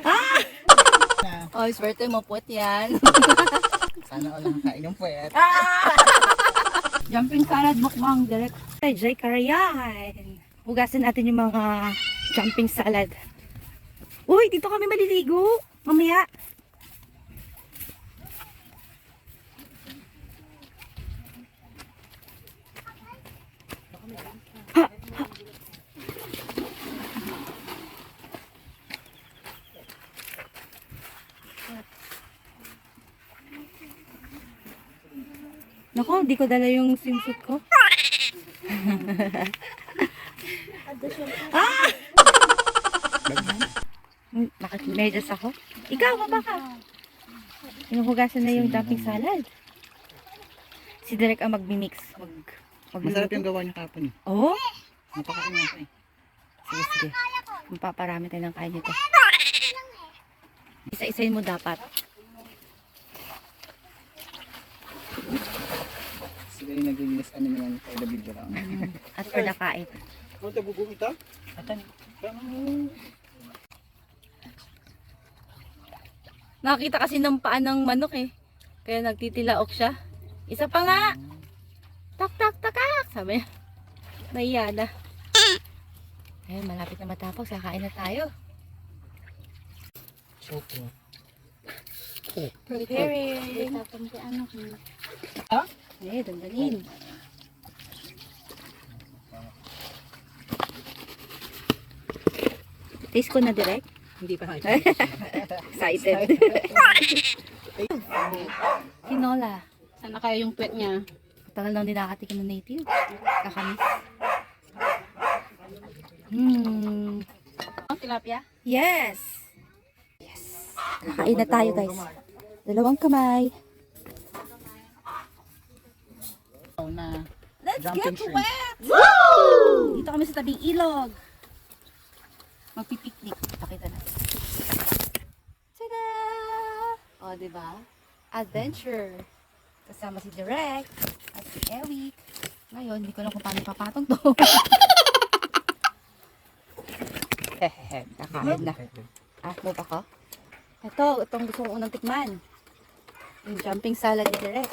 Ah! Oh, swerte mo puwet yan. Sana all nakakain ng puwet. Jumping salad mukbang direct kay Jay Carayan. Hugasan natin yung mga jumping salad. Uy, dito kami maliligo. Mamaya. Nako, di ko dala yung swimsuit ko. Ah! Nakamedyas ako. Ikaw, baba ka. Hinuhugasan na yung jumping salad. Si Derek ang magmimix. Masarap yung gawa niyo kapon. Oh? Napakain nga ko eh. Sige, sige. Mapaparami tayo ng kain nito. Isa-isayin mo dapat. Sila yung nag-iinis ano naman for the video lang. At for the kain. Kung tabugong ito? Atan. Nakakita kasi ng paa ng manok eh. Kaya nagtitilaok siya. Isa pa nga. Tak tak takak. Sabi. Naiya na. Eh, malapit na matapos. Kakain na tayo. Choco. Preparing. Ha? Eh, dandalin. Taste ko na direct. Hindi pa nga. Excited. Tinola. Sana kaya yung puwet niya? Tagal lang din nakatikim ng native. Kakamis. Oh, tilapia? Yes! Yes! Kakain na tayo guys. Dalawang kamay. Na Let's jumping get shrimp. wet! Woo! Dito kami sa tabing ilog. Magpipiknik. Pakita natin. Tada! O, diba? Adventure. Kasama si Direk at si Eric. Ngayon, hindi ko alam kung paano papatong to. Kakain na. Mo pa ko? Itong gusto ko unang tikman. Yung jumping salad ni Direk.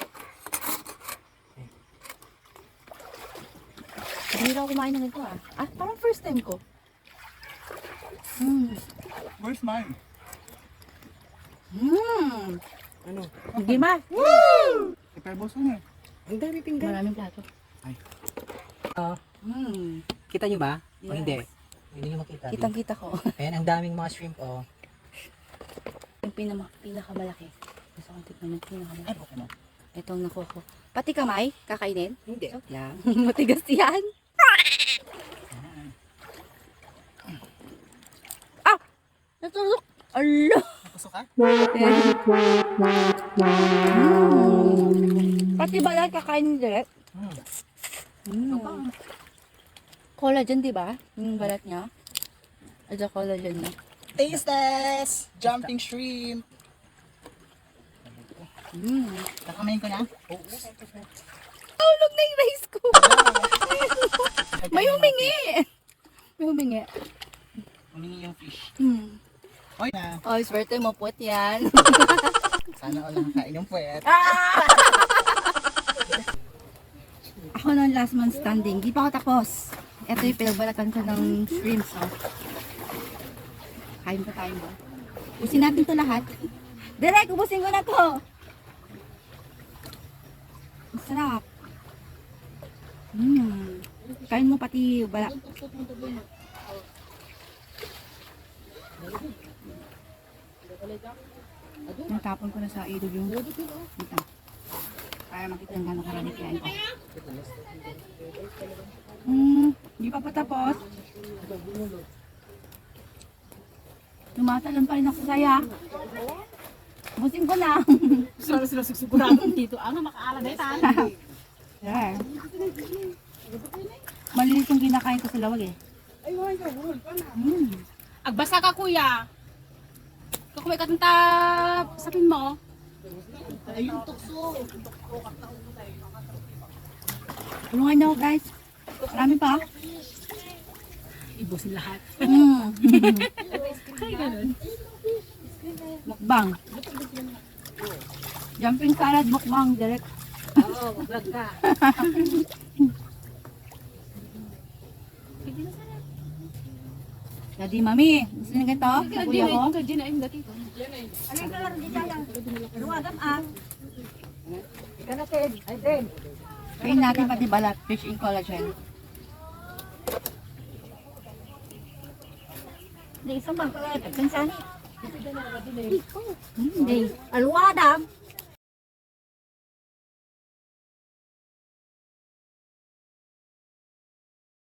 Hindi na ako kumain ng ito ah. Ah, parang first time ko. Where's mine? Ano? Hindi ma. Ipaibos na. Ang dami pinggan. Maraming plato. Ay. Kita nyo ba? O Yes. hindi? Hindi nyo makita. Kitang-kita ko. Ayan, ang daming mga shrimp, oh. Yung pinakamalaki. Gusto kong tikman yung pinakamalaki. Ay, okay na. Itong nakuha ko. Pati kamay, kakainin? Hindi. Joke lang. Matigas yan. Ah! Natulog. Alo! Napasok ka? Pati balat kakainin direct. Collagen, di ba? Yung balat niya. Ito collagen niya. Taste test! Jumping shrimp. Kakamayin ko na? Tulog na yung rice ko. May humingi. May humingi. Humingi yung fish. Oy na. Oh, swerte mo puwet yan. Sana all nakakain ng puwet. Ako na last man standing. Di pa ako tapos. Ito yung pinagbalatan ko ng shrimps. Oh. Kain pa tayo ba? Ubusin natin to lahat. Direk, ubusin ko na to. Masarap. Kain mo pati bala. Natapon ko na sa ilog yung ito. Para makita yung gano'ng karami kain ko. Hindi pa patapos. Tumatalon pa rin ako sa saya. Busin ko na. Sana sila sigurado dito. Ano, makaalam na ito. Yeah. Malinis yung kinakain ko sa lawag eh. Agbasa ka, kuya. Kung may katanta, sabihin mo. Tulungan niyo ako guys. Marami pa. Ibusin lahat. Ay, ganun. Mukbang. Jumping salad mukbang, direct. Oo, vlog ka. Daddy, mami, gusto niyo ganito? Kuya ko? Kadi na yung dati ko. Kain natin pati balat, fish in collagen. Hindi, isang bang kalat. Kansani. Hindi. Alwadam.